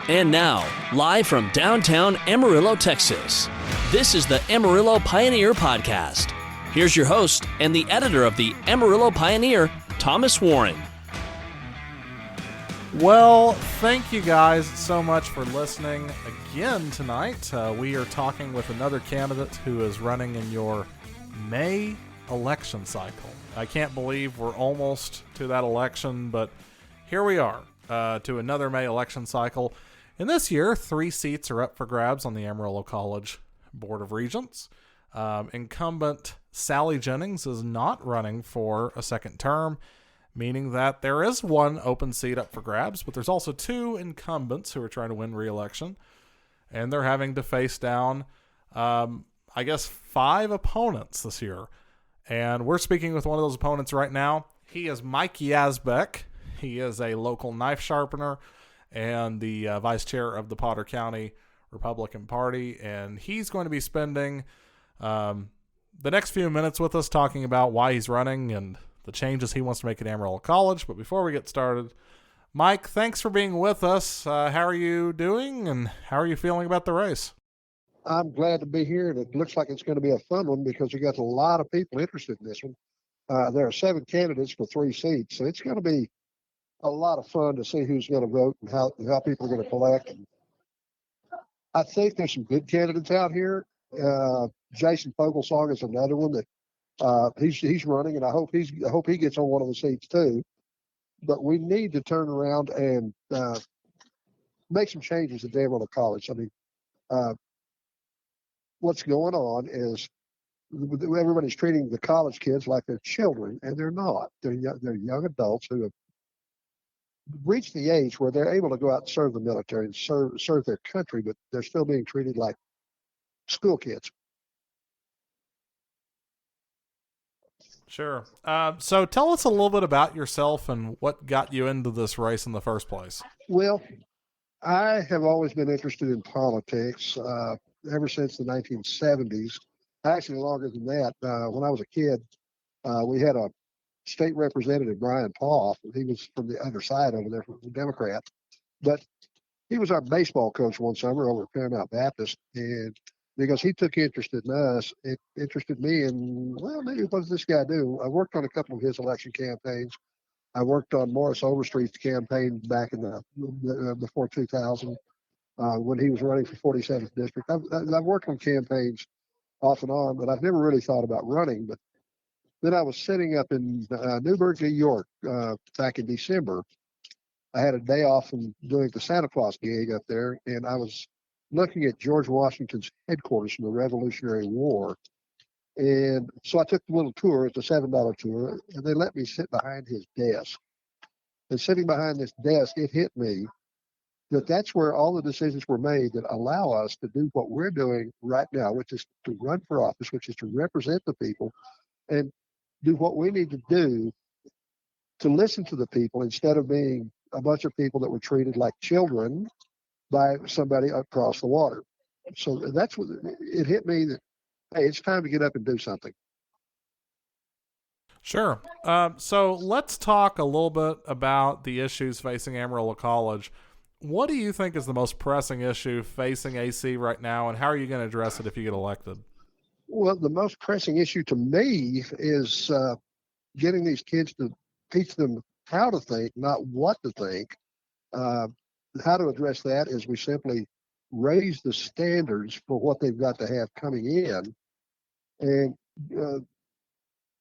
And now, live from downtown Amarillo, Texas, this is the Amarillo Pioneer Podcast. Here's your host and the editor of the Amarillo Pioneer, Thomas Warren. Well, thank you guys so much for listening again tonight. We are talking with another candidate who is running in your May election cycle. I can't believe we're almost to that election, but here we are to another May election cycle. And this year, 3 seats are up for grabs on the Amarillo College Board of Regents. Incumbent Sally Jennings is not running for a second term, meaning that there is one open seat up for grabs, but there's also 2 incumbents who are trying to win re-election, and they're having to face down, 5 opponents this year. And we're speaking with one of those opponents right now. He is Mike Yazbek. He is a local knife sharpener and the vice chair of the Potter County Republican Party, and he's going to be spending the next few minutes with us talking about why he's running and the changes he wants to make at Amarillo College. But before we get started, Mike, thanks for being with us. How are you doing, and how are you feeling about the race? I'm glad to be here, and it looks like it's going to be a fun one because we got a lot of people interested in this one. There are 7 candidates for 3 seats, so it's going to be a lot of fun to see who's going to vote and how people are going to collect. I think there's some good candidates out here. Jason Fogelsong is another one that he's running, and I hope he gets on one of the seats too. But we need to turn around and make some changes at Amarillo College. I mean, what's going on is everybody's treating the college kids like they're children, and they're not. They're young adults who have reached the age where they're able to go out and serve the military and serve their country, but they're still being treated like school kids. Sure. So tell us a little bit about yourself and what got you into this race in the first place. Well, I have always been interested in politics ever since the 1970s. Actually, longer than that. When I was a kid, we had a state representative, Brian Poff. He was from the other side over there, from the Democrat. But he was our baseball coach one summer over at Paramount Baptist. And because he took interest in us, it interested me in, well, maybe what does this guy do? I worked on a couple of his election campaigns. I worked on Morris Overstreet's campaign back in before 2000 when he was running for 47th District. I've worked on campaigns off and on, but I've never really thought about running. But then I was sitting up in Newburgh, New York, back in December. I had a day off from doing the Santa Claus gig up there, and I was looking at George Washington's headquarters from the Revolutionary War. And so I took the little tour. It's a $7 tour, and they let me sit behind his desk. And sitting behind this desk, it hit me that that's where all the decisions were made that allow us to do what we're doing right now, which is to run for office, which is to represent the people and do what we need to do to listen to the people instead of being a bunch of people that were treated like children by somebody across the water. So that's what it hit me that, hey, it's time to get up and do something. Sure. So let's talk a little bit about the issues facing Amarillo College. What do you think is the most pressing issue facing AC right now, and how are you going to address it if you get elected? Well, the most pressing issue to me is getting these kids to teach them how to think, not what to think. How to address that is we simply raise the standards for what they've got to have coming in, and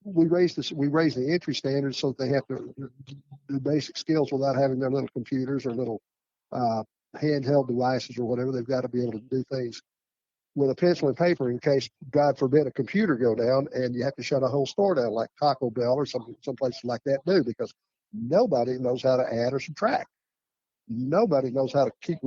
we raise the entry standards so that they have to do basic skills without having their little computers or little handheld devices or whatever. They've got to be able to do things with a pencil and paper in case, God forbid, a computer go down and you have to shut a whole store down like Taco Bell or some places like that do, because nobody knows how to add or subtract. Nobody knows how to keep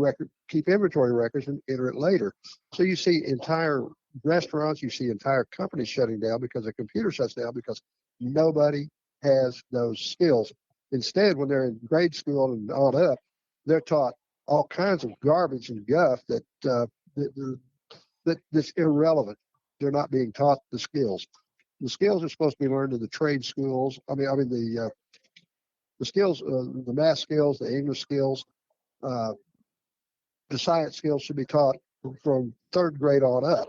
inventory records and enter it later. So you see entire restaurants, you see entire companies shutting down because the computer shuts down because nobody has those skills. Instead, when they're in grade school and on up, they're taught all kinds of garbage and guff that's irrelevant. They're not being taught the skills. The skills are supposed to be learned in the trade schools. The skills, the math skills, the English skills, the science skills should be taught from third grade on up,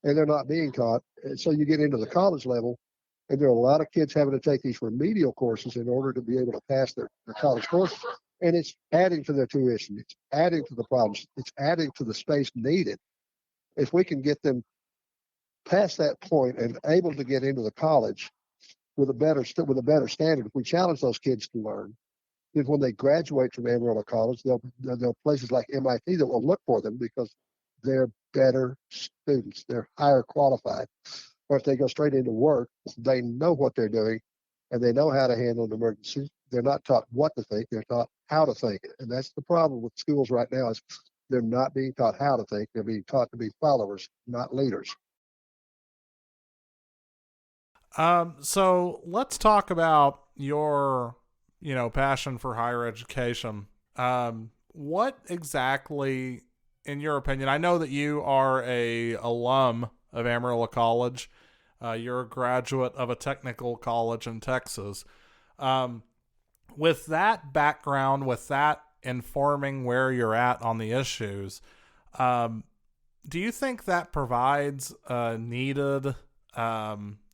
and they're not being taught. And so you get into the college level, and there are a lot of kids having to take these remedial courses in order to be able to pass their college courses. And it's adding to their tuition. It's adding to the problems. It's adding to the space needed. If we can get them past that point and able to get into the college with a better standard, if we challenge those kids to learn, then when they graduate from Amarillo College, they'll places like MIT that will look for them because they're better students. They're higher qualified. Or if they go straight into work, they know what they're doing and they know how to handle an emergency. They're not taught what to think, they're taught how to think. And that's the problem with schools right now is they're not being taught how to think. They're being taught to be followers, not leaders. So let's talk about your, passion for higher education. What exactly, in your opinion, I know that you are a alum of Amarillo College. You're a graduate of a technical college in Texas. With that background, with that informing where you're at on the issues, do you think that provides a needed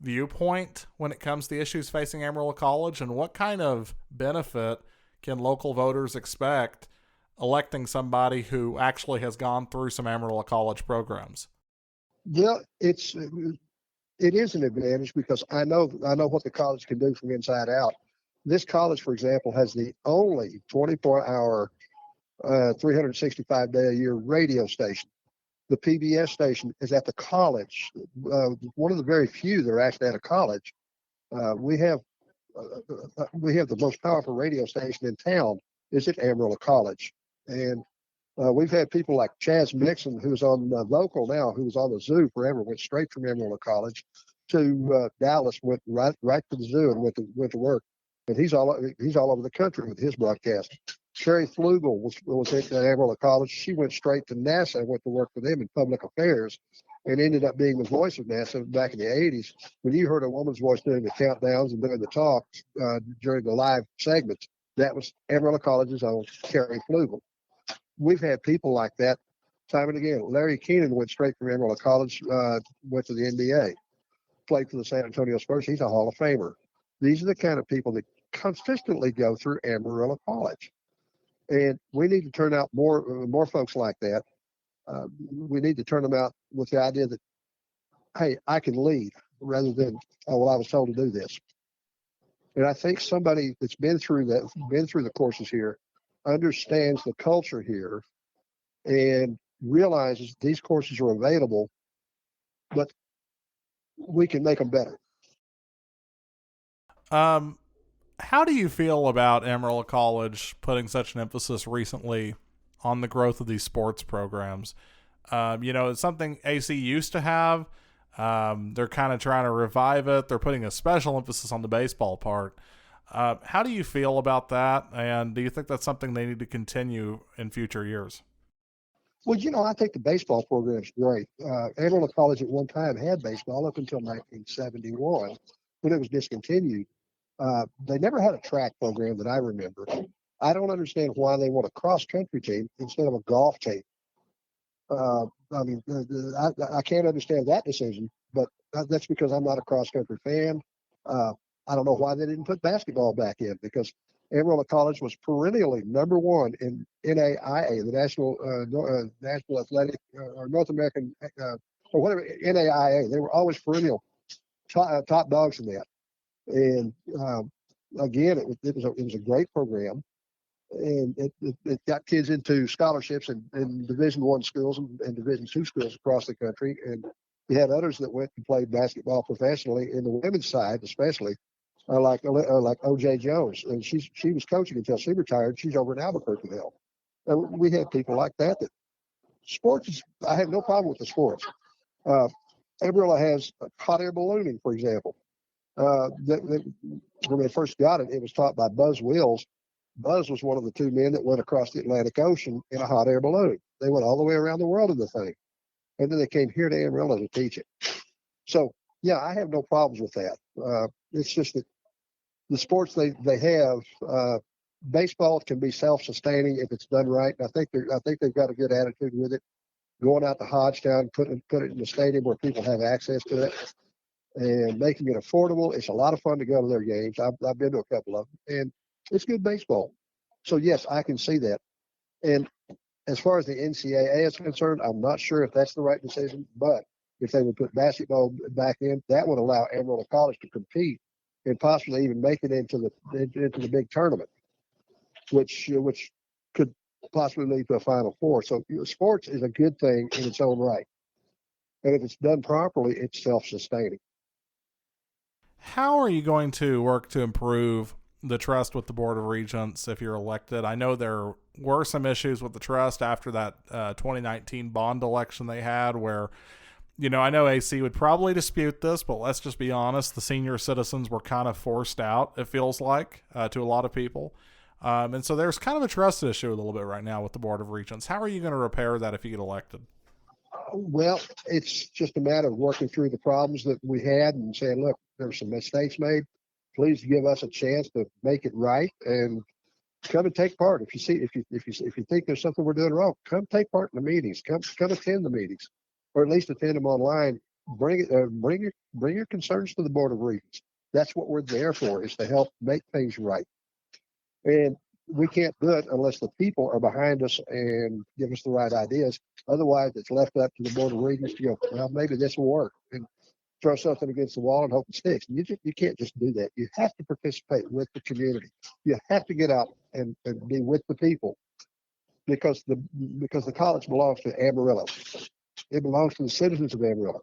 viewpoint when it comes to the issues facing Amarillo College? And what kind of benefit can local voters expect electing somebody who actually has gone through some Amarillo College programs? Yeah, it is an advantage because I know what the college can do from inside out. This college, for example, has the only 24-hour, 365-day-a-year radio station. The PBS station is at the college. One of the very few that are actually at a college. We have the most powerful radio station in town is at Amarillo College, and we've had people like Chaz Mixon, who's on local now, who's on the zoo forever, went straight from Amarillo College to Dallas, went right to the zoo and went to work, and he's all over the country with his broadcast. Sherry Flugel was at Amarillo College. She went straight to NASA and went to work for them in public affairs and ended up being the voice of NASA back in the 80s. When you heard a woman's voice doing the countdowns and doing the talks during the live segments, that was Amarillo College's own Sherry Flugel. We've had people like that time and again. Larry Keenan went straight from Amarillo College, went to the NBA, played for the San Antonio Spurs. He's a Hall of Famer. These are the kind of people that consistently go through Amarillo College. And we need to turn out more folks like that. We need to turn them out with the idea that, hey, I can lead, rather than, oh, well, I was told to do this. And I think somebody that's been through the courses here, understands the culture here, and realizes these courses are available, but we can make them better. How do you feel about Amarillo College putting such an emphasis recently on the growth of these sports programs? It's something AC used to have. They're kind of trying to revive it. They're putting a special emphasis on the baseball part. How do you feel about that? And do you think that's something they need to continue in future years? Well, I think the baseball program is great. Amarillo College at one time had baseball up until 1971 when it was discontinued. They never had a track program that I remember. I don't understand why they want a cross-country team instead of a golf team. I can't understand that decision, but that's because I'm not a cross-country fan. I don't know why they didn't put basketball back in, because Amarillo College was perennially number one in NAIA, the National Athletic or North American or whatever, NAIA. They were always perennial top dogs in that. And again, it was a great program, and it got kids into scholarships in Division I schools and Division II schools across the country. And you had others that went and played basketball professionally in the women's side, especially like O.J. Jones, and she was coaching until she retired. She's over in Albuquerque now. And we had people like that. Sports I have no problem with the sports. Amarillo has hot air ballooning, for example. When they first got it, it was taught by Buzz Wills. Buzz was one of the two men that went across the Atlantic Ocean in a hot air balloon. They went all the way around the world in the thing. And then they came here to Amarillo to teach it. So, yeah, I have no problems with that. It's just that the sports they have, baseball can be self-sustaining if it's done right. And I think they've got a good attitude with it. Going out to Hodgetown, put it in the stadium where people have access to it, and making it affordable. It's a lot of fun to go to their games. I've been to a couple of them, and it's good baseball. So yes, I can see that. And as far as the NCAA is concerned, I'm not sure if that's the right decision, but if they would put basketball back in, that would allow Amarillo College to compete and possibly even make it into the big tournament, which could possibly lead to a Final Four. So sports is a good thing in its own right, and if it's done properly, it's self-sustaining. How are you going to work to improve the trust with the Board of Regents if you're elected? I know there were some issues with the trust after that 2019 bond election they had where, I know AC would probably dispute this, but let's just be honest. The senior citizens were kind of forced out, it feels like, to a lot of people. And so there's kind of a trust issue a little bit right now with the Board of Regents. How are you going to repair that if you get elected? Well, it's just a matter of working through the problems that we had and saying, look, there were some mistakes made. Please give us a chance to make it right and come and take part. If you think there's something we're doing wrong, come take part in the meetings. Come attend the meetings, or at least attend them online. Bring your concerns to the Board of Regents. That's what we're there for, is to help make things right. And we can't do it unless the people are behind us and give us the right ideas. Otherwise, it's left up to the Board of Regents to go, well, maybe this will work, and throw something against the wall and hope it sticks. You can't just do that. You have to participate with the community. You have to get out and be with the people, because the college belongs to Amarillo. It belongs to the citizens of Amarillo.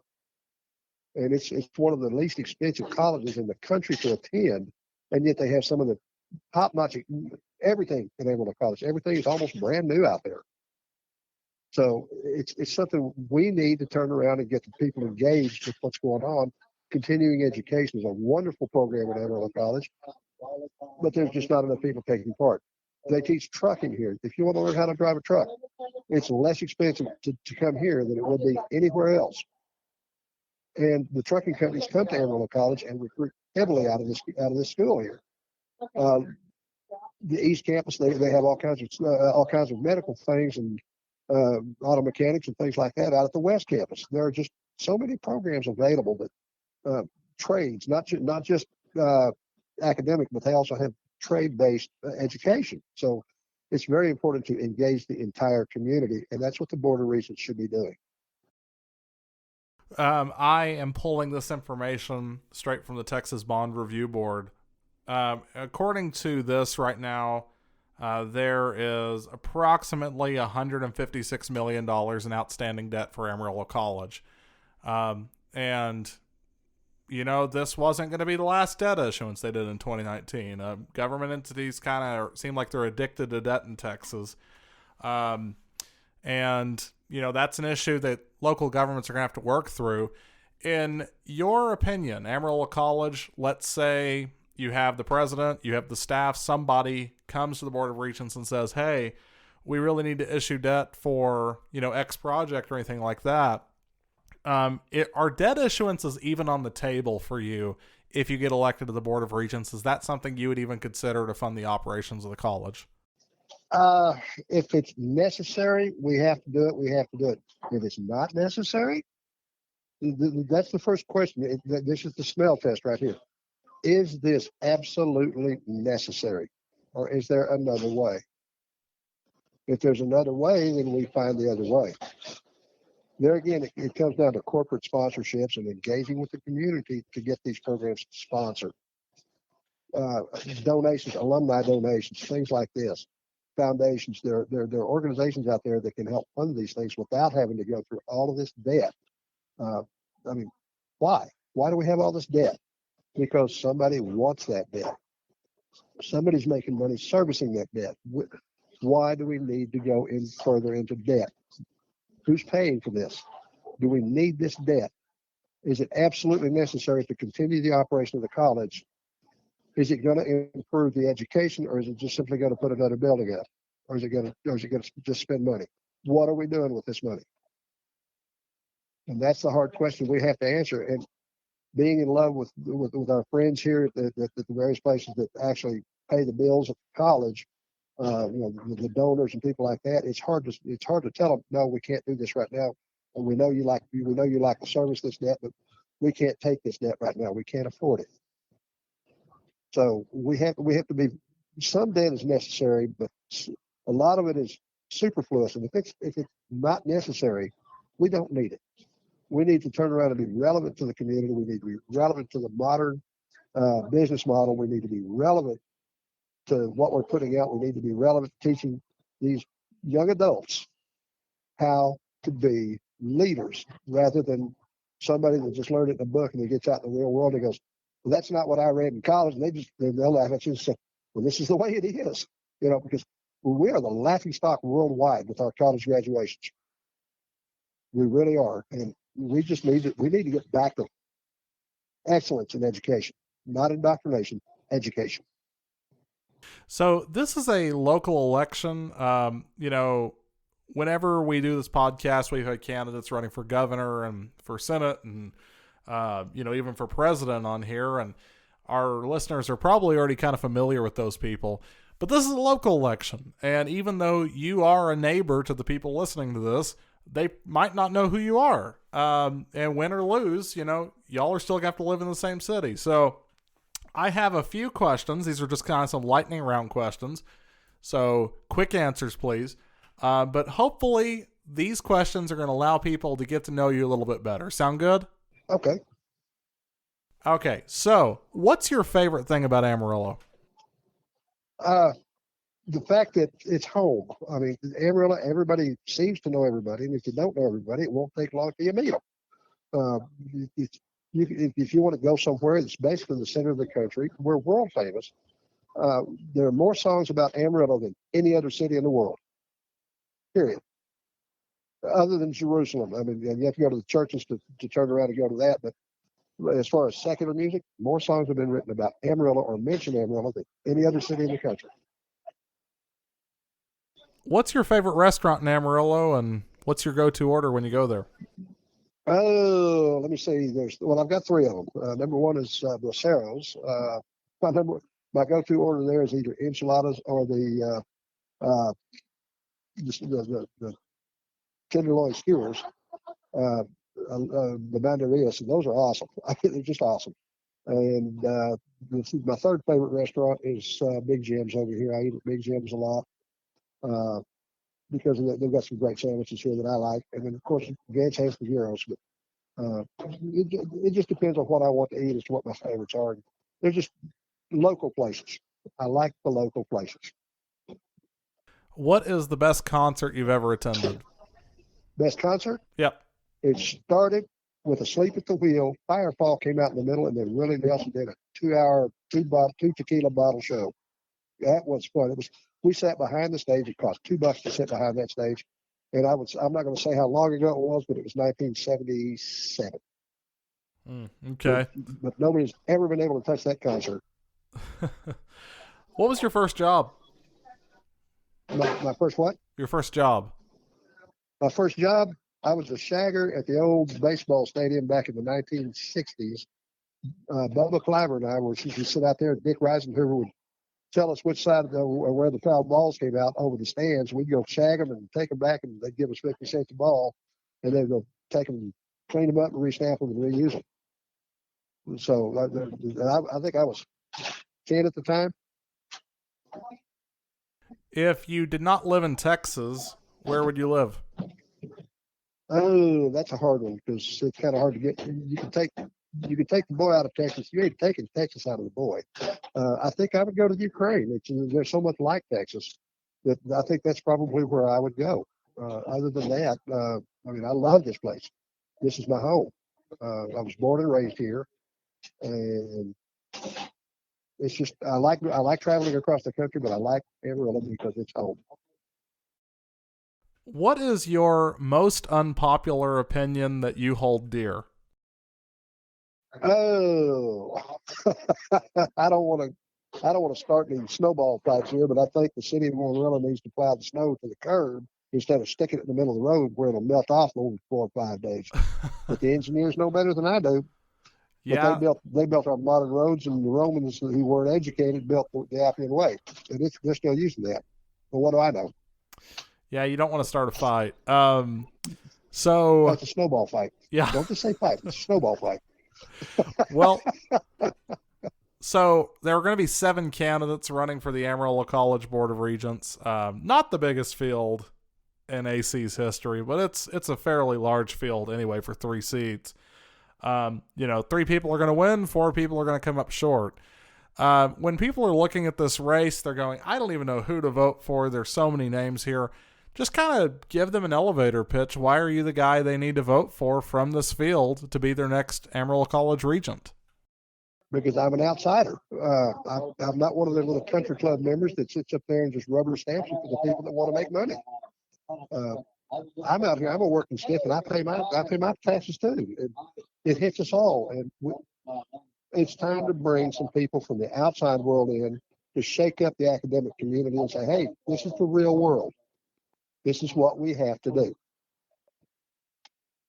And it's one of the least expensive colleges in the country to attend, and yet they have some of the top-notch everything at Amarillo College. Everything is almost brand new out there. So it's something we need to turn around and get the people engaged with what's going on. Continuing education is a wonderful program at Amarillo College, but there's just not enough people taking part. They teach trucking here. If you want to learn how to drive a truck, it's less expensive to come here than it would be anywhere else. And the trucking companies come to Amarillo College and recruit heavily out of this school here. The East Campus, they have all kinds of medical things and auto mechanics and things like that out at the West Campus. There are just so many programs available that trades, not just academic, but they also have trade-based education. So it's very important to engage the entire community, and that's what the Board of Regents should be doing. I am pulling this information straight from the Texas Bond Review Board. According to this right now, there is approximately $156 million in outstanding debt for Amarillo College. And, this wasn't going to be the last debt issuance they did in 2019. Government entities kind of seem like they're addicted to debt in Texas. And, that's an issue that local governments are going to have to work through. In your opinion, Amarillo College, let's say you have the president, you have the staff, somebody comes to the Board of Regents and says, hey, we really need to issue debt for, X project or anything like that. Are debt issuances even on the table for you if you get elected to the Board of Regents? Is that something you would even consider to fund the operations of the college? If it's necessary, we have to do it. We have to do it. If it's not necessary, that's the first question. This is the smell test right here. Is this absolutely necessary, or is there another way? If there's another way, then we find the other way. There again, it comes down to corporate sponsorships and engaging with the community to get these programs sponsored. Donations, alumni donations, things like this. Foundations, there are organizations out there that can help fund these things without having to go through all of this debt. Why? Why do we have all this debt? Because somebody wants that debt. Somebody's making money servicing that debt. Why do we need to go in further into debt? Who's paying for this? Do we need this debt? Is it absolutely necessary to continue the operation of the college? Is it going to improve the education, or is it just simply going to put another building up? Or is it going to just spend money? What are we doing with this money? And that's the hard question we have to answer. And being in love with our friends here at the various places that actually pay the bills at the college, the donors and people like that. It's hard to tell them, no, we can't do this right now. And we know you like the service, this debt, but we can't take this debt right now. We can't afford it. So we have to be. Some debt is necessary, but a lot of it is superfluous. And if it's not necessary, we don't need it. We need to turn around and be relevant to the community. We need to be relevant to the modern business model. We need to be relevant to what we're putting out. We need to be relevant to teaching these young adults how to be leaders rather than somebody that just learned it in a book and he gets out in the real world and goes, well, that's not what I read in college. And they'll laugh at you and say, well, this is the way it is, because we are the laughing stock worldwide with our college graduations. We really are. And we need to get back to excellence in education, not indoctrination, education. So this is a local election. Whenever we do this podcast, we've had candidates running for governor and for Senate and, even for president on here. And our listeners are probably already kind of familiar with those people. But this is a local election. And even though you are a neighbor to the people listening to this, they might not know who you are. And win or lose, y'all are still going to have to live in the same city. So I have a few questions. These are just kind of some lightning round questions. So quick answers, please. But hopefully these questions are going to allow people to get to know you a little bit better. Sound good? Okay. Okay. So what's your favorite thing about Amarillo? The fact that it's home. I mean, Amarillo, everybody seems to know everybody. And if you don't know everybody, it won't take long till you meet them. If you want to go somewhere that's basically the center of the country, we're world famous. There are more songs about Amarillo than any other city in the world, period, other than Jerusalem. I mean, you have to go to the churches to turn around and go to that. But as far as secular music, more songs have been written about Amarillo or mention Amarillo than any other city in the country. What's your favorite restaurant in Amarillo, and what's your go-to order when you go there? Oh, let me see. I've got three of them. Number one is Braceros. My go-to order there is either enchiladas or the tenderloin skewers, the banderillas, and those are awesome. They're just awesome. And my third favorite restaurant is Big Jim's over here. I eat at Big Jim's a lot. Because they've got some great sandwiches here that I like. And then, of course, Vance has the gyros. But it just depends on what I want to eat as to what my favorites are. They're just local places. I like the local places. What is the best concert you've ever attended? Best concert? Yep. It started with Asleep at the Wheel. Firefall came out in the middle, and then Willie Nelson did a 2-hour, two tequila bottle show. That was fun. We sat behind the stage. It cost $2 to sit behind that stage. And I'm not going to say how long ago it was, but it was 1977. Okay. But nobody's ever been able to touch that concert. What was your first job? My first what? Your first job. My first job, I was a shagger at the old baseball stadium back in the 1960s. Bubba Cliver and I were used to sit out there. Dick Risenhoover would tell us which side where the foul balls came out over the stands. We'd go shag them and take them back, and they'd give us 50 cents a ball, and they'd go take them, clean them up, and restamp them and reuse them. So I think I was 10 at the time. If you did not live in Texas, where would you live? Oh, that's a hard one because it's kind of hard to get. You can take the boy out of Texas. You ain't taking Texas out of the boy. I think I would go to Ukraine. There's so much like Texas that I think that's probably where I would go. Other than that, I love this place. This is my home. I was born and raised here, and it's just I like traveling across the country, but I like Amarillo because it's home. What is your most unpopular opinion that you hold dear? Oh, I don't want to start any snowball fights here, but I think the city of Amarillo needs to plow the snow to the curb instead of sticking it in the middle of the road where it'll melt off over 4 or 5 days. But the engineers know better than I do. Yeah, but they built our modern roads, and the Romans who weren't educated built the Appian Way, and they're still using that. But what do I know? Yeah, you don't want to start a fight. So That's a snowball fight. Yeah. Don't just say fight. It's a snowball fight. Well, so there are going to be 7 candidates running for the Amarillo College Board of Regents. Not the biggest field in AC's history, but it's a fairly large field anyway for 3 seats. 3 people are going to win, 4 people are going to come up short. When people are looking at this race, they're going, I don't even know who to vote for. There's so many names here. Just kind of give them an elevator pitch. Why are you the guy they need to vote for from this field to be their next Amarillo College Regent? Because I'm an outsider. I'm not one of their little country club members that sits up there and just rubber stamps it for the people that want to make money. I'm out here. I'm a working stiff, and I pay my taxes too. It hits us all, and it's time to bring some people from the outside world in to shake up the academic community and say, "Hey, this is the real world. This is what we have to do."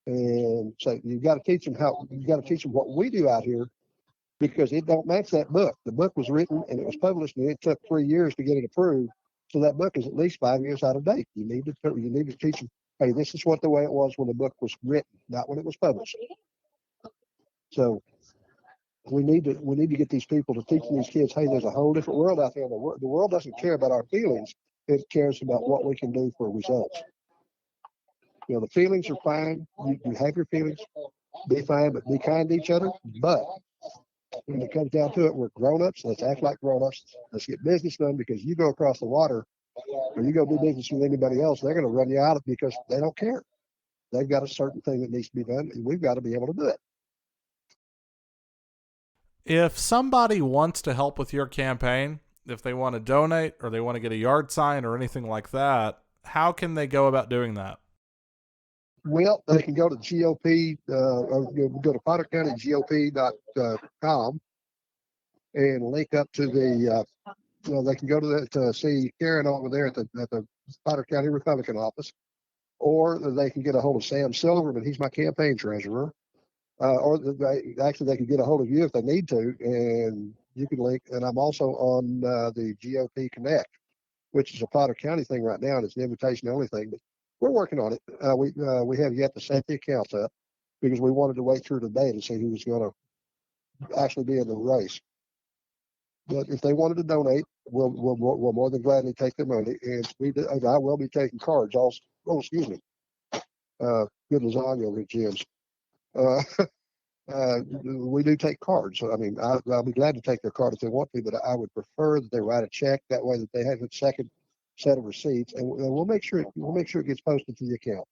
And so you got to teach them what we do out here, because it don't match that book. The book was written and it was published, and it took 3 years to get it approved. So that book is at least 5 years out of date. You need to teach them, hey, this is what the way it was when the book was written, not when it was published. So we need to get these people to teach these kids, hey, there's a whole different world out there. The world doesn't care about our feelings. It cares about what we can do for results. The feelings are fine. You have your feelings. Be fine, but be kind to each other. But when it comes down to it, we're grown-ups. Let's act like grown-ups. Let's get business done, because you go across the water or you go do business with anybody else, they're going to run you out because they don't care. They've got a certain thing that needs to be done, and we've got to be able to do it. If somebody wants to help with your campaign, if they want to donate or they want to get a yard sign or anything like that, how can they go about doing that? Well, they can go to GOP, or go to PotterCountyGOP.com and link up to the, they can go to see Karen over there at the Potter County Republican office, or they can get a hold of Sam Silverman. He's my campaign treasurer. Or they can get a hold of you if they need to, and you can link. And I'm also on the GOP Connect, which is a Potter County thing right now, and it's an invitation only thing. But we're working on it. We have yet to set the accounts up, because we wanted to wait through today to see who was going to actually be in the race. But if they wanted to donate, we'll more than gladly take their money, and I will be taking cards. Also, excuse me. Good lasagna over at Jim's. We do take cards. So, I mean, I'll be glad to take their card if they want to, but I would prefer that they write a check. That way that they have a second set of receipts, and we'll make sure it gets posted to the account.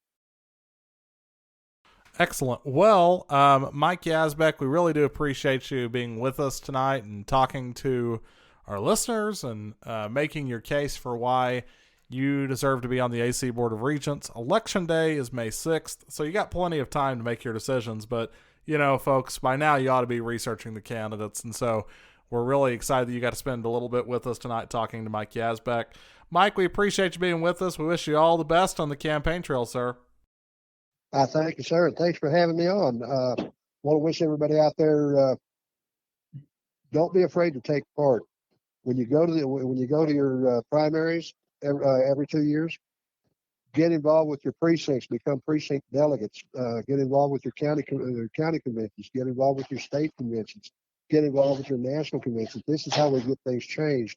Excellent. Well, Mike Yazbek, we really do appreciate you being with us tonight and talking to our listeners and making your case for why you deserve to be on the AC Board of Regents. Election day is May 6th, so you got plenty of time to make your decisions. But, folks, by now you ought to be researching the candidates. And so we're really excited that you got to spend a little bit with us tonight talking to Mike Yazbek. Mike, we appreciate you being with us. We wish you all the best on the campaign trail, sir. I thank you, sir, and thanks for having me on. Want to wish everybody out there, don't be afraid to take part. When you go to your primaries every 2 years, get involved with your precincts, become precinct delegates, get involved with your county conventions, get involved with your state conventions, get involved with your national conventions. This is how we get things changed.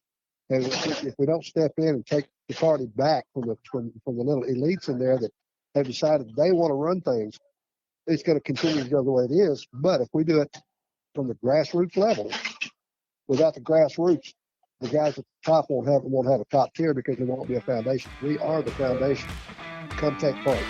And if we don't step in and take the party back from the little elites in there that have decided they want to run things, it's going to continue to go the way it is. But if we do it from the grassroots level, without the grassroots, the guys at the top won't have a top tier, because there won't be a foundation. We are the foundation. Come take part.